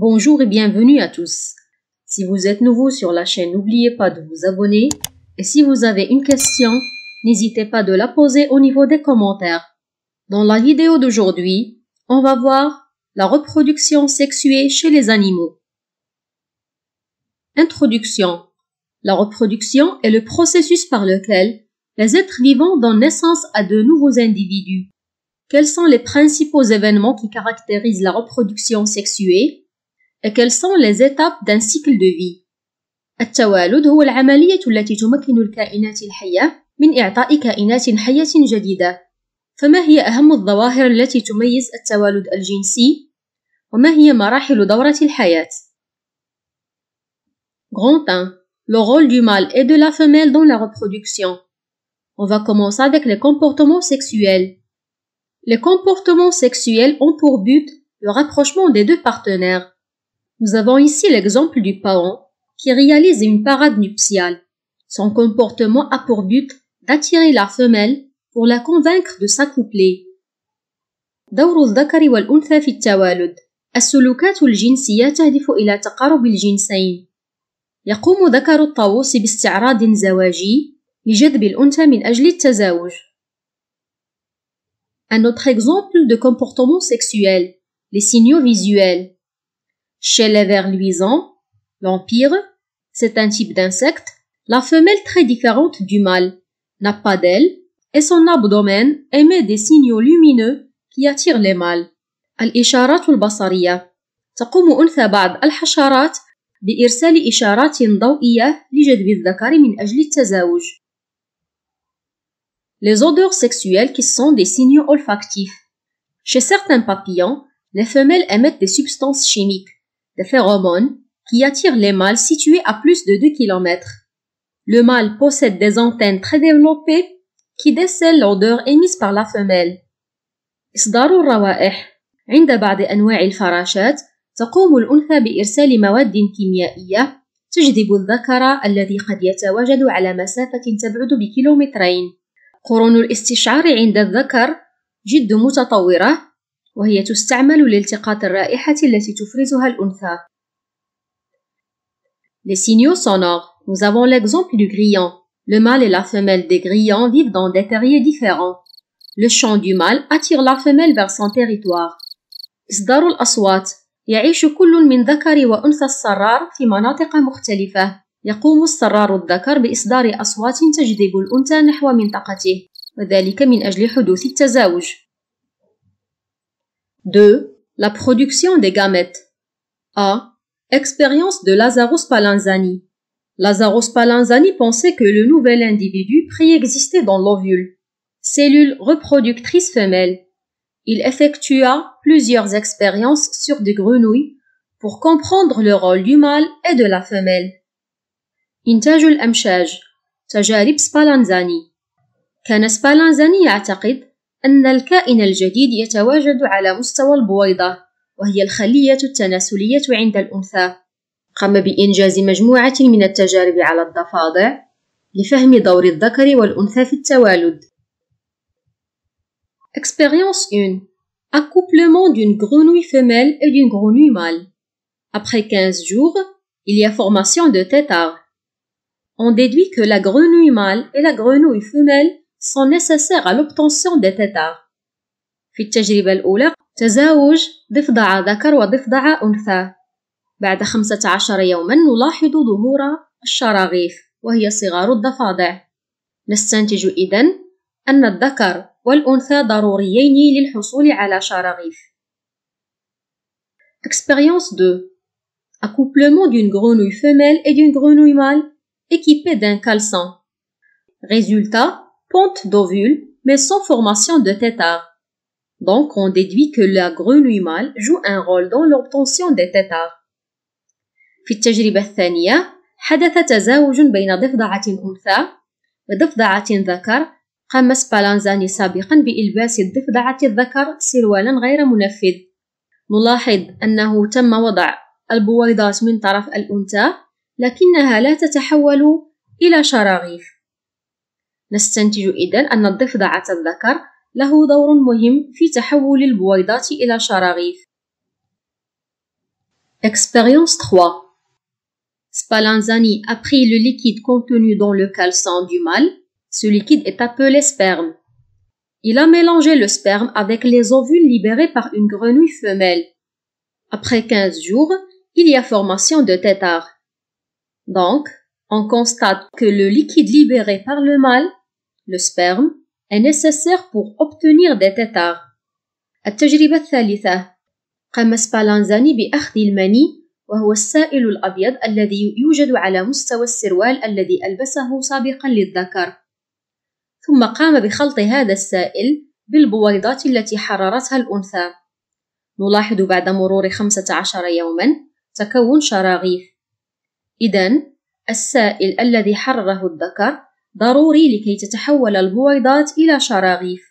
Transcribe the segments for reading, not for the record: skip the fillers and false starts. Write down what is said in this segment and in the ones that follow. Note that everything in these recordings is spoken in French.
Bonjour et bienvenue à tous. Si vous êtes nouveau sur la chaîne, n'oubliez pas de vous abonner. Et si vous avez une question, n'hésitez pas de la poser au niveau des commentaires. Dans la vidéo d'aujourd'hui, on va voir la reproduction sexuée chez les animaux. Introduction. La reproduction est le processus par lequel les êtres vivants donnent naissance à de nouveaux individus. Quels sont les principaux événements qui caractérisent la reproduction sexuée et quelles sont les étapes d'un cycle de vie؟ التوالد هو العملية التي تمكن الكائنات الحية من إعطاء كائنات حية جديدة. فما هي أهم الظواهر التي تميز التوالد الجنسي؟ وما هي مراحل دورة الحياة؟ Grand 1. Le rôle du mâle et de la femelle dans la reproduction. On va commencer avec les comportements sexuels. Les comportements sexuels ont pour but le rapprochement des deux partenaires. Nous avons ici l'exemple du paon qui réalise une parade nuptiale. Son comportement a pour but d'attirer la femelle pour la convaincre de s'accoupler. دور الذكر والأنثى في التوالد. السلوكات الجنسية تهدف إلى تقارب الجنسين. يقوم ذكر الطاووس باستعراض زواجي لجذب الأنثى من أجل التزاوج. Un autre exemple de comportement sexuel, les signaux visuels. Chez les vers luisants, l'empire, c'est un type d'insecte, la femelle très différente du mâle, n'a pas d'aile et son abdomen émet des signaux lumineux qui attirent les mâles. الإشارات البصرية. تقوم أنثى بعض الحشرات بإرسال إشارات ضوئية لجذب الذكر من أجل التزاوج. Les odeurs sexuelles qui sont des signaux olfactifs. Chez certains papillons, les femelles émettent des substances chimiques, des phéromones, qui attirent les mâles situés à plus de 2 km. Le mâle possède des antennes très développées qui décèlent l'odeur émise par la femelle. إصدار الروائح. عند بعض أنواع الفراشات تقوم الأنثى بإرسال مواد كيميائية تجذب الذكر الذي قد يتواجد على مسافة تبعد بكيلومترين. قرون الاستشعار عند الذكر جد متطورة وهي تستعمل لالتقاط الرائحة التي تفرزها الأنثى. Les signaux sonores. Nous avons l'exemple du grillon. Le mâle et la femelle des grillons vivent dans des terriers différents. Le chant du mâle attire la femelle vers son territoire. إصدار الأصوات. يعيش كل من ذكر وأنثى الصرار في مناطق مختلفة. يقوم الصرار الذكر بإصدار أصوات تجذب الأنثى نحو منطقته وذلك من أجل حدوث التزاوج. 2. La production des gamètes. A. Expérience de Lazzaro Spallanzani. Lazzaro Spallanzani pensait que le nouvel individu préexistait dans l'ovule, cellule reproductrice femelle. Il effectua plusieurs expériences sur des grenouilles pour comprendre le rôle du mâle et de la femelle. إنتاج الأمشاج. تجارب سبالانزاني. كان سبالانزاني يعتقد أن الكائن الجديد يتواجد على مستوى البويضة وهي الخلية التناسلية عند الأنثى. قام بإنجاز مجموعة من التجارب على الضفادع لفهم دور الذكر والأنثى في التوالد. Expérience 1. Accouplement d'une grenouille femelle et d'une grenouille mâle. Après 15 jours, il y a formation de têtards. On déduit que la grenouille mâle et la grenouille femelle sont nécessaires à l'obtention des têtards. في التجربة الأولى تزاوج ضفدع ذكر وضفدع أنثى. بعد 15 يوما نلاحظ ظهور الشراغيف وهي صغار الضفادع. نستنتج إذن أن الذكر والأنثى ضروريين للحصول على شراغيف. Expérience 2. Accouplement d'une grenouille femelle et d'une grenouille mâle équipée d'un caleçon. Résultat, ponte d'ovule mais sans formation de têtards. Donc on déduit que la grenouille mâle joue un rôle dans l'obtention des têtards. في التجربة الثانية حدث تزاوج بين ضفدعة أنثى وضفدعة ذكر. قام سبالانزاني سابقا بإلباس الضفدعة الذكر سروالا غير منفذ. نلاحظ أنه تم وضع البويضات من طرف الأنثى لكنها لا تتحول إلى شراغيف. نستنتج إذن أن الضفدعة الذكر له دور مهم في تحول البويضات إلى شراغيف. Expérience 3. Spallanzani a pris le liquide contenu dans le caleçon du mâle. Ce liquide est appelé sperme. Il a mélangé le sperme avec les ovules libérés par une grenouille femelle. Après 15 jours, il y a formation de têtards. Donc, on constate que le liquide libéré par le mâle, le sperme, est nécessaire pour obtenir des têtards. التجربة الثالثة. قام سبالانزاني بأخذ المني وهو السائل الأبيض الذي يوجد على مستوى السروال الذي ألبسه سابقا للذكر. ثم قام بخلط هذا السائل بالبويضات التي حررتها الأنثى. نلاحظ بعد مرور 15 يوما تكون شراغيف. إذن السائل الذي حرره الذكر ضروري لكي تتحول البويضات إلى شراغيف.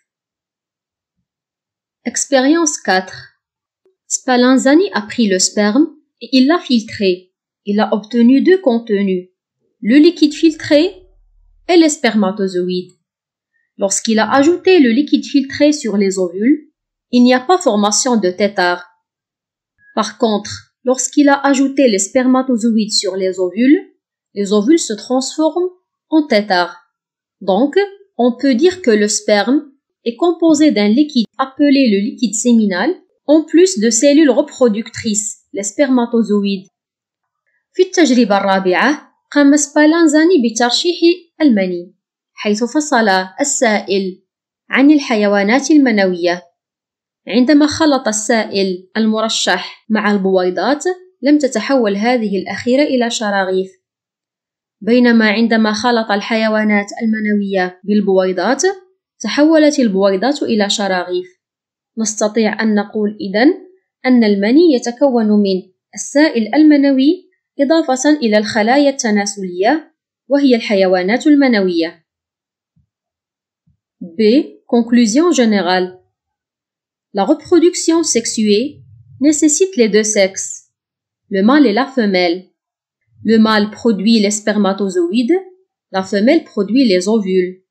Expérience 4. Spallanzani a pris le sperme et il l'a filtré. Il a obtenu deux contenus, le liquide filtré et les spermatozoïdes. Lorsqu'il a ajouté le liquide filtré sur les ovules, il n'y a pas formation de têtards. Par contre, lorsqu'il a ajouté les spermatozoïdes sur les ovules se transforment en têtards. Donc, on peut dire que le sperme est composé d'un liquide appelé le liquide séminal, en plus de cellules reproductrices, les spermatozoïdes. في التجربة الرابعة، قام سبالانزاني بترشيح المني، حيث فصل السائل عن الحيوانات المنوية. عندما خلط السائل المرشح مع البويضات، لم تتحول هذه الأخيرة إلى شراغيف. بينما عندما خلط الحيوانات المنوية بالبويضات، تحولت البويضات إلى شراغيف. نستطيع أن نقول إذن أن المني يتكون من السائل المنوي إضافة إلى الخلايا التناسلية وهي الحيوانات المنوية. B. Conclusion générale. La reproduction sexuée nécessite les deux sexes, le mâle et la femelle. Le mâle produit les spermatozoïdes, la femelle produit les ovules.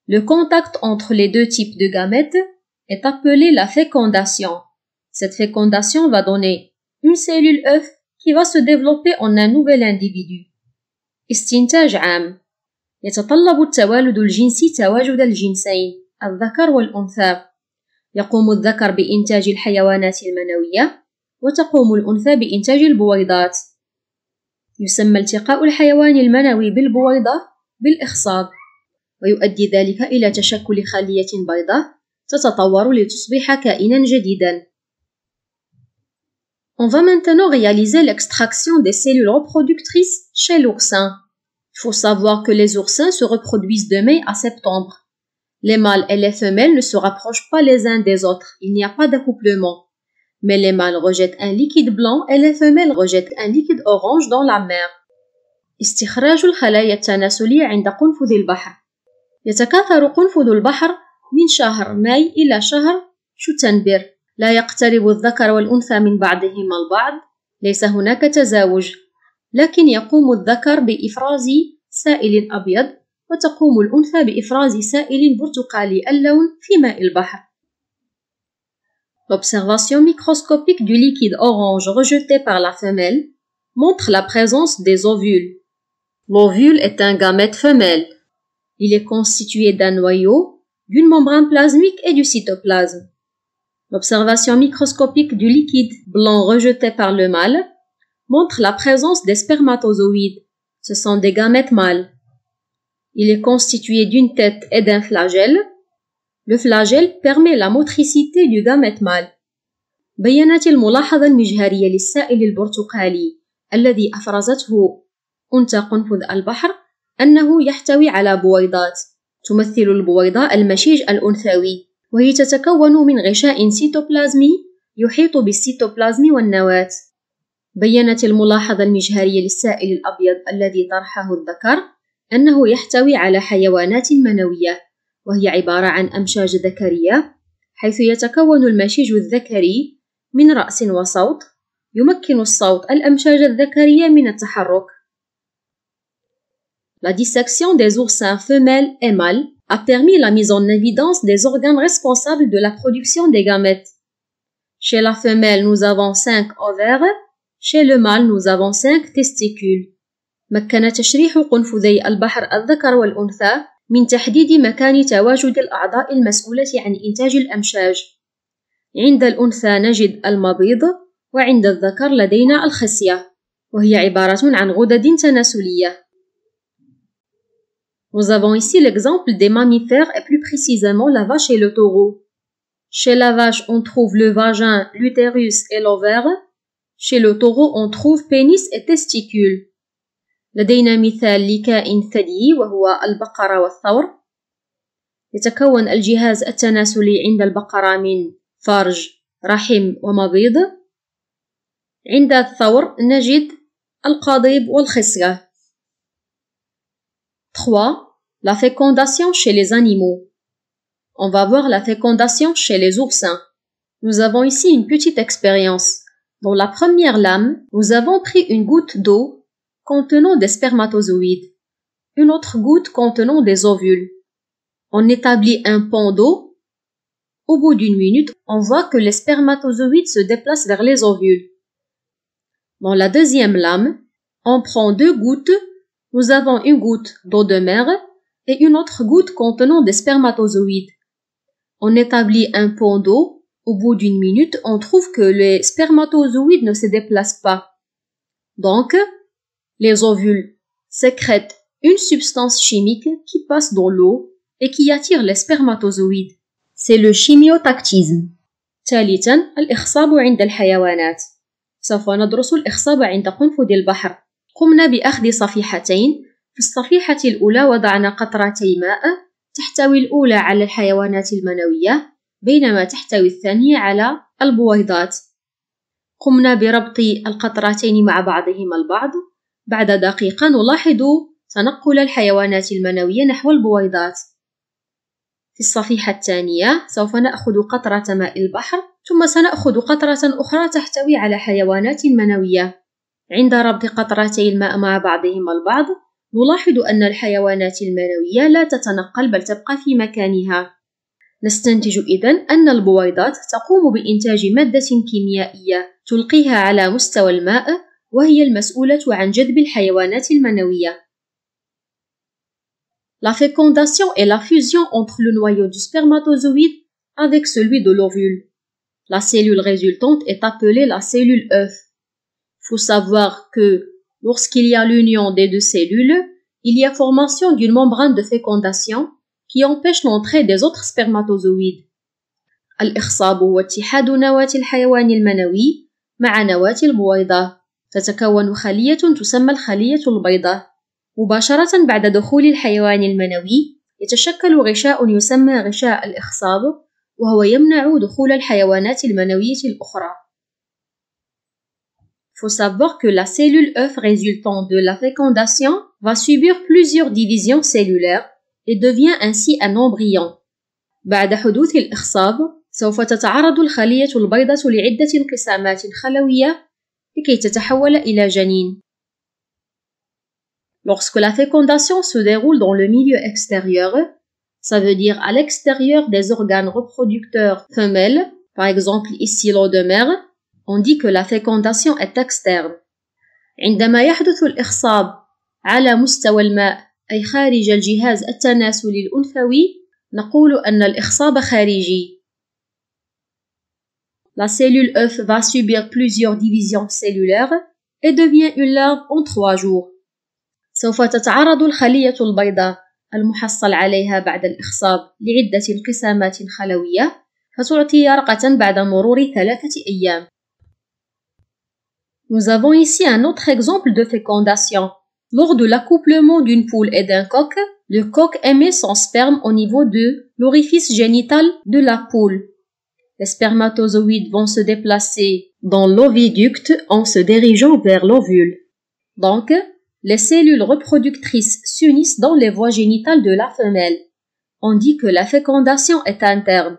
Le contact entre les deux types de gamètes est appelé la fécondation. Cette fécondation va donner une cellule œuf qui va se développer en un nouvel individu. استنتاج عام. يتطلب التوالد الجنسي تواجد الجنسين الذكر والأنثى. يقوم الذكر بإنتاج الحيوانات المنوية وتقوم الأنثى بإنتاج البويضات. يسمى التقاء الحيوان المنوي بالبويضة بالإخصاب، ويؤدي ذلك إلى تشكل خلية بيضاء تتطور لتصبح كائنا جديدا. On va maintenant réaliser l'extraction des cellules reproductrices chez l'oursin. Il faut savoir que les oursins se reproduisent de mai à septembre. Les mâles et les femelles ne se rapprochent pas les uns des autres, il n'y a pas d'accouplement. Mais les mâles rejettent un liquide blanc et les femelles rejettent un liquide orange dans la mer. استخراج الخلايا التناسلية عند قنفذ البحر. يتكاثر قنفذ البحر من شهر ماي إلى شهر شتنبر. لا يقترب الذكر والأنثى من بعضهما البعض، ليس هناك تزاوج، لكن يقوم الذكر بإفراز سائل أبيض وتقوم الأنثى بإفراز سائل برتقالي اللون في ماء البحر. L'observation microscopique du liquide orange rejeté par la femelle montre la présence des ovules. L'ovule est un gamète femelle. Il est constitué d'un noyau, d'une membrane plasmique et du cytoplasme. L'observation microscopique du liquide blanc rejeté par le mâle montre la présence des spermatozoïdes. Ce sont des gamètes mâles. Il est constitué d'une tête et d'un flagelle. Le flagelle permet la motricité du gamète mâle. بيّنت الملاحظة المجهرية للسائل البرتقالي الذي أفرزته أنثى قنفذ البحر أنه يحتوي على بويضات تمثل البويضة المشيج الأنثوي، وهي تتكون من غشاء سيتوبلازمي يحيط بالسيتوبلازم والنواة. بيّنت الملاحظة المجهرية للسائل الأبيض الذي طرحه الذكر أنه يحتوي على حيوانات منوية، وهي عبارة عن أمشاج ذكرية، حيث يتكون المشيج الذكري من رأس وصوت، يمكن الصوت الأمشاج الذكرية من التحرك. La dissection des oursins femelles et mâles a permis la mise en évidence des organes responsables de la production des gamètes. Chez la femelle, nous avons 5 ovaires Chez le mâle, nous avons 5 testicules. مكن تشريح قنفذي البحر الذكر والأنثى من تحديد مكان تواجد الأعضاء المسؤولة عن إنتاج الأمشاج. عند الأنثى نجد المبيض، وعند الذكر لدينا الخصية، وهي عبارة عن غدد تناسلية. Nous avons ici l'exemple des mammifères et plus précisément la vache et le taureau. Chez la vache, on trouve le vagin, l'utérus et l'ovaire. Chez le taureau, on trouve pénis et testicules. لدينا مثال لكائن ثديي وهو البقرة والثور. يتكون الجهاز التناسلي عند البقرة من فرج، رحم ومبيض. عند الثور نجد القضيب والخصية. 3. La fécondation chez les animaux. On va voir la fécondation chez les oursins. Nous avons ici une petite expérience. Dans la première lame, nous avons pris une goutte d'eau contenant des spermatozoïdes, une autre goutte contenant des ovules. On établit un pont d'eau. Au bout d'une minute, on voit que les spermatozoïdes se déplacent vers les ovules. Dans la deuxième lame, on prend 2 gouttes. Nous avons une goutte d'eau de mer et une autre goutte contenant des spermatozoïdes. On établit un pont d'eau. Au bout d'une minute, on trouve que les spermatozoïdes ne se déplacent pas. Donc, les ovules sécrètent une substance chimique qui passe dans l'eau et qui attire les spermatozoïdes. C'est le chimiotactisme. ثالثاً، الإخصاب عند الحيوانات. سوف ندرس الإخصاب عند قنفذ البحر. قمنا بأخذ صفيحتين. في الصفيحة الأولى وضعنا قطرتي ماء تحتوي الأولى على الحيوانات المنوية، بينما تحتوي الثانية على البويضات. قمنا بربط القطرتين مع بعضهما البعض. بعد دقيقة نلاحظ تنقل الحيوانات المنوية نحو البويضات. في الصفيحة الثانية سوف نأخذ قطرة ماء البحر، ثم سنأخذ قطرة أخرى تحتوي على حيوانات منوية. عند ربط قطرتي الماء مع بعضهما البعض نلاحظ أن الحيوانات المنوية لا تتنقل بل تبقى في مكانها. نستنتج إذن أن البويضات تقوم بإنتاج مادة كيميائية تلقيها على مستوى الماء، وهي المسؤولة عن جذب الحيوانات المنوية. La fécondation est la fusion entre le noyau du spermatozoïde avec celui de l'ovule. La cellule résultante est appelée la cellule œuf. Il faut savoir que lorsqu'il y a l'union des 2 cellules, il y a formation d'une membrane de fécondation qui empêche l'entrée des autres spermatozoïdes. الإخصاب هو اتحاد نواة الحيوان المنوي مع نواة البويضة. تتكون خلية تسمى الخلية البيضاء. مباشرة بعد دخول الحيوان المنوي يتشكل غشاء يسمى غشاء الإخصاب، وهو يمنع دخول الحيوانات المنوية الأخرى. Il faut savoir que la cellule œuf résultant de la fécondation va subir plusieurs divisions cellulaires et devient ainsi un embryon. بعد حدوث الإخصاب سوف تتعرض الخلية البيضاء لعدة انقسامات خلوية لكي تتحول إلى جنين. Lorsque la fécondation se déroule dans le milieu extérieur, ça veut dire à l'extérieur des organes reproducteurs femelles, par exemple ici l'eau de mer, on dit que la fécondation est externe. عندما يحدث الإخصاب على مستوى الماء أي خارج الجهاز التناسلي الأنثوي نقول أن الإخصاب خارجي. La cellule œuf va subir plusieurs divisions cellulaires et devient une larve en 3 jours. سوف تتعرض الخلية البيضاء المحصل عليها بعد الإخصاب لعدة انقسامات خلوية فتعطي يرقة بعد مرور 3 أيام. Nous avons ici un autre exemple de fécondation. Lors de l'accouplement d'une poule et d'un coq, le coq émet son sperme au niveau de l'orifice génital de la poule. Les spermatozoïdes vont se déplacer dans l'oviducte en se dirigeant vers l'ovule. Donc, les cellules reproductrices s'unissent dans les voies génitales de la femelle. On dit que la fécondation est interne.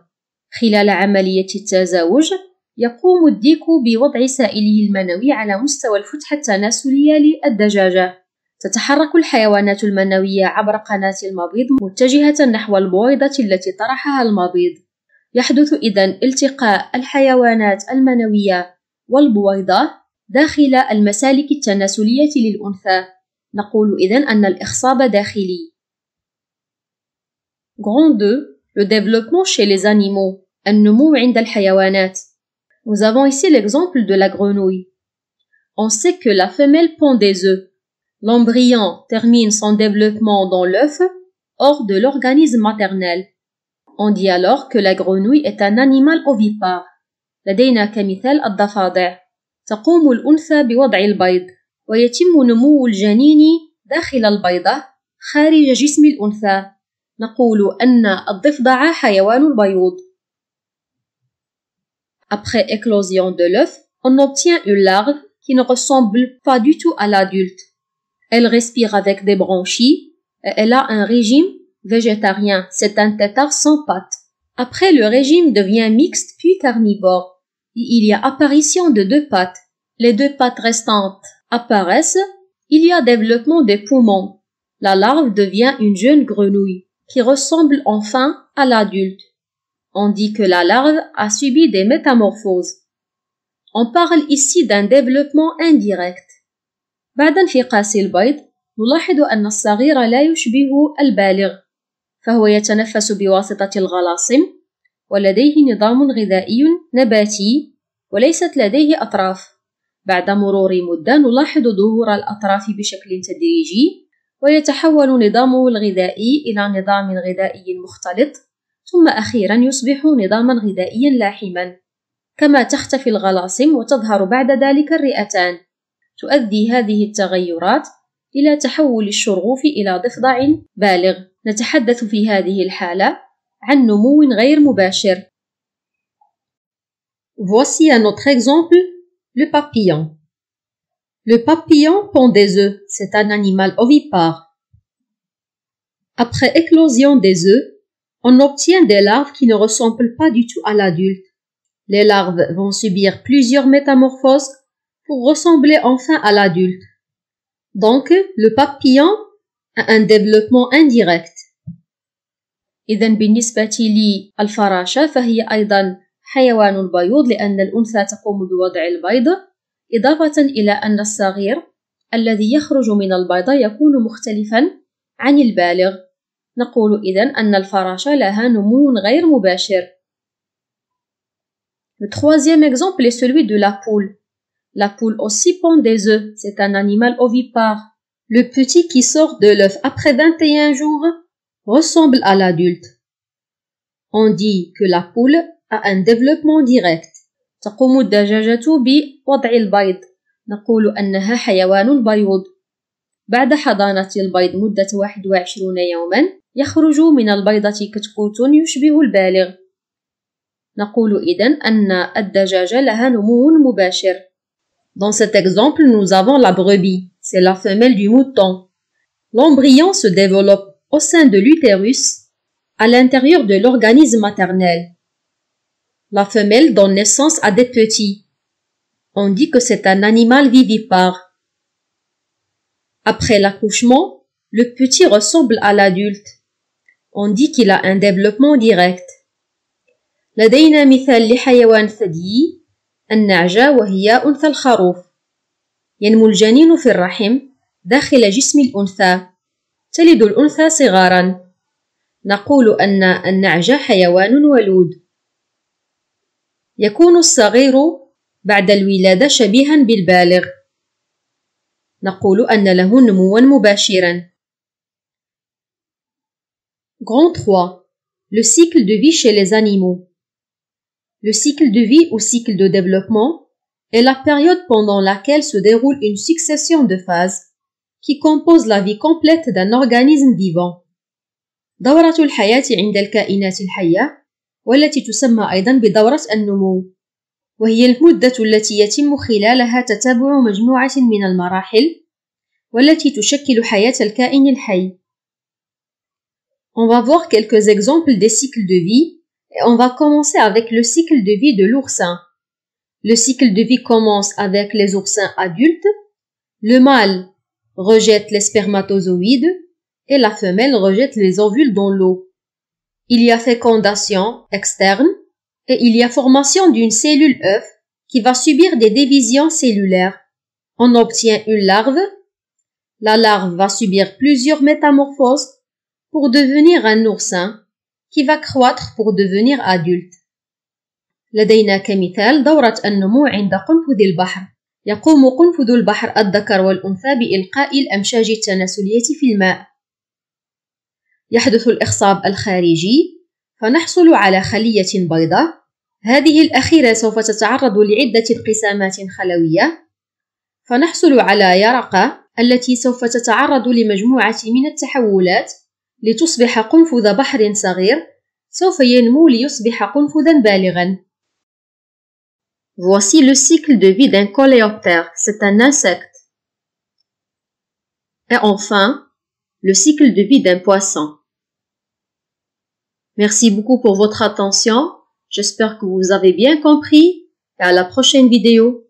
خلال عملية التزاوج يقوم الديك بوضع سائله المنوي على مستوى الفتحة التناسلية للدجاجة. تتحرك الحيوانات المنوية عبر قناة المبيض متجهة نحو البويضة التي طرحها المبيض. يحدث إذن التقاء الحيوانات المنوية والبويضة داخل المسالك التناسلية للأنثى. نقول إذن أن الإخصاب داخلي. Grand 2. Le développement chez les animaux. النمو عند الحيوانات. Nous avons ici l'exemple de la grenouille. On sait que la femelle pond des œufs. L'embryon termine son développement dans l'œuf, hors de l'organisme maternel. On dit alors que la grenouille est un animal ovipare. لدينا كمثال الضفادع. تقوم الأنثى بوضع البيض، ويتم نمو الجنين داخل البيضة خارج جسم الأنثى. نقول أن الضفدع حيوان البيوض. Après éclosion de l'œuf, on obtient une larve qui ne ressemble pas du tout à l'adulte. Elle respire avec des branchies et elle a un régime végétarien. C'est un tétard sans pattes. Après, le régime devient mixte puis carnivore. Il y a apparition de 2 pattes. Les 2 pattes restantes apparaissent. Il y a développement des poumons. La larve devient une jeune grenouille qui ressemble enfin à l'adulte. On dit que la larve a subi des métamorphoses. On parle ici d'un développement indirect. بعد انفقاس البيض نلاحظ أن الصغير لا يشبه البالغ، فهو يتنفس بواسطة الغلاصم ولديه نظام غذائي نباتي وليست لديه أطراف. بعد مرور مدة نلاحظ ظهور الأطراف بشكل تدريجي ويتحول نظامه الغذائي إلى نظام غذائي مختلط، ثم أخيرا يصبح نظاما غذائيا لاحما. كما تختفي الغلاصم وتظهر بعد ذلك الرئتان. تؤدي هذه التغيرات إلى تحول الشرغوف إلى ضفدع بالغ. نتحدث في هذه الحالة عن نمو غير مباشر. Voici un autre exemple, le papillon. Le papillon pond des œufs, c'est un animal ovipare. Après éclosion des œufs, on obtient des larves qui ne ressemblent pas du tout à l'adulte. Les larves vont subir plusieurs métamorphoses pour ressembler enfin à l'adulte. Donc, le papillon a un développement indirect. إذن بالنسبة للفراشة فهي أيضا حيوان البيوض لأن الأنثى تقوم بوضع البيض، إضافة إلى أن الصغير الذي يخرج من البيضة يكون مختلفا عن البالغ. نقول إذن أن الفراشة لها نمو غير مباشر. Le troisième exemple est celui de la poule. La poule aussi pond des œufs, c'est un animal ovipare. Le petit qui sort de l'œuf après 21 jours ressemble à l'adulte. On dit que la poule a un développement direct. تقوم الدجاجة بوضع البيض. نقول أنها حيوان البيوض. بعد حضانة البيض مدة 21 يوما يخرج من البيضة كتكوت يشبه البالغ. نقول إذن أن الدجاجة لها نمو مباشر. Dans cet exemple, nous avons la brebis, c'est la femelle du mouton. L'embryon se développe au sein de l'utérus, à l'intérieur de l'organisme maternel. La femelle donne naissance à des petits. On dit que c'est un animal vivipare. Après l'accouchement, le petit ressemble à l'adulte. On dit qu'il a un développement direct. لدينا مثال لحيوان ثديي النعجة وهي أنثى الخروف. ينمو الجنين في الرحم داخل جسم الأنثى. تلد الأنثى صغارا. نقول أن النعجة حيوان ولود. يكون الصغير بعد الولادة شبيها بالبالغ. نقول أن له نموا مباشرا. Grand 3. Le cycle de vie chez les animaux. Le cycle de vie ou cycle de développement est la période pendant laquelle se déroule une succession de phases qui composent la vie complète d'un organisme vivant. دورة الحياة عند الكائنات الحية والتي تسمى أيضا بدورة النمو، وهي المدة التي يتم خلالها تتابع مجموعة من المراحل والتي تشكل حياة الكائن الحي. On va voir quelques exemples des cycles de vie. Et on va commencer avec le cycle de vie de l'oursin. Le cycle de vie commence avec les oursins adultes. Le mâle rejette les spermatozoïdes et la femelle rejette les ovules dans l'eau. Il y a fécondation externe et il y a formation d'une cellule œuf qui va subir des divisions cellulaires. On obtient une larve. La larve va subir plusieurs métamorphoses pour devenir un oursin qui va croître pour devenir adulte. لدينا كمثال دورة النمو عند قنفذ البحر. يقوم قنفذ البحر الذكر والأنثى بإلقاء الأمشاج التناسلية في الماء. يحدث الإخصاب الخارجي فنحصل على خلية بيضاء. هذه الأخيرة سوف تتعرض لعدة انقسامات خلوية فنحصل على يرقة التي سوف تتعرض لمجموعة من التحولات لتصبح قنفذ بحر صغير سوف ينمو ليصبح قنفذا بالغا. Voici le cycle de vie d'un coléoptère, c'est un insecte. Et enfin, le cycle de vie d'un poisson. Merci beaucoup pour votre attention. J'espère que vous avez bien compris et à la prochaine vidéo.